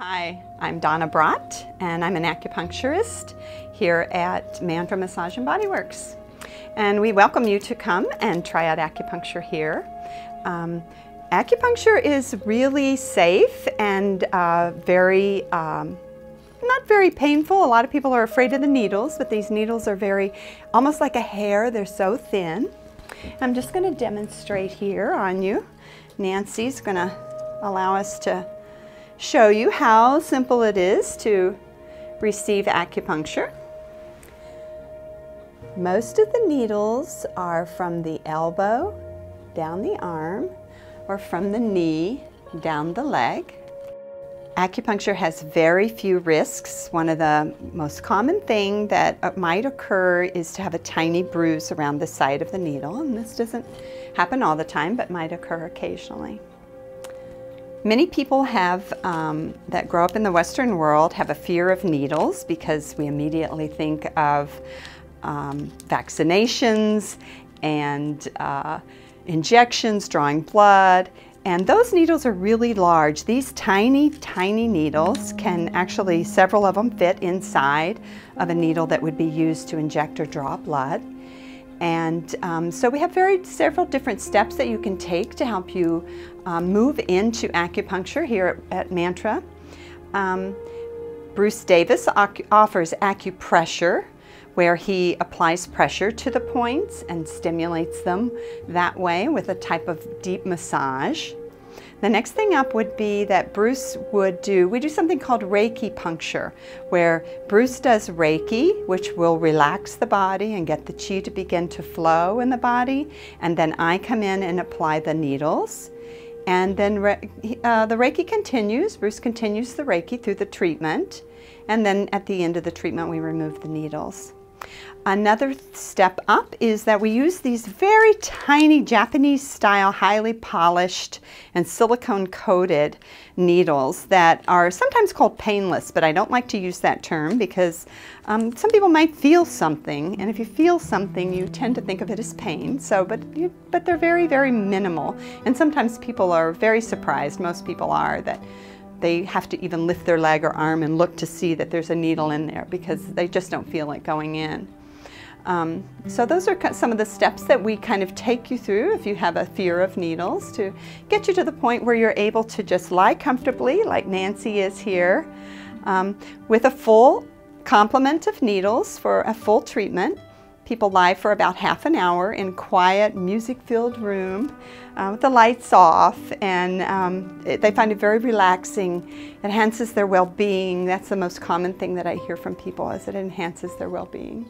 Hi, I'm Donna Brott, and I'm an acupuncturist here at Mantra Massage and BodywoRX. And we welcome you to come and try out acupuncture here. Acupuncture is really safe and not very painful. A lot of people are afraid of the needles, but these needles are almost like a hair. They're so thin. I'm just going to demonstrate here on you. Nancy's going to allow us to show you how simple it is to receive acupuncture. Most of the needles are from the elbow down the arm or from the knee down the leg. Acupuncture has very few risks. One of the most common things that might occur is to have a tiny bruise around the side of the needle, and this doesn't happen all the time but might occur occasionally. Many people that grow up in the Western world have a fear of needles because we immediately think of vaccinations and injections, drawing blood, and those needles are really large. These tiny, tiny needles can actually, several of them fit inside of a needle that would be used to inject or draw blood. And so we have several different steps that you can take to help you move into acupuncture here at Mantra. Bruce Davis offers acupressure, where he applies pressure to the points and stimulates them that way with a type of deep massage. The next thing up would be that Bruce we do something called Reiki puncture, where Bruce does Reiki, which will relax the body and get the chi to begin to flow in the body, and then I come in and apply the needles. And then the Reiki continues. Bruce continues the Reiki through the treatment, and then at the end of the treatment we remove the needles. Another step up is that we use these very tiny Japanese-style, highly polished and silicone-coated needles that are sometimes called painless, but I don't like to use that term because some people might feel something, and if you feel something, you tend to think of it as pain. But they're very, very minimal, and sometimes people are very surprised, most people are, that they have to even lift their leg or arm and look to see that there's a needle in there because they just don't feel it going in. So those are some of the steps that we kind of take you through if you have a fear of needles, to get you to the point where you're able to just lie comfortably like Nancy is here with a full complement of needles for a full treatment. People lie for about half an hour in quiet, music-filled room with the lights off, and they find it very relaxing. It enhances their well-being. That's the most common thing that I hear from people, is it enhances their well-being.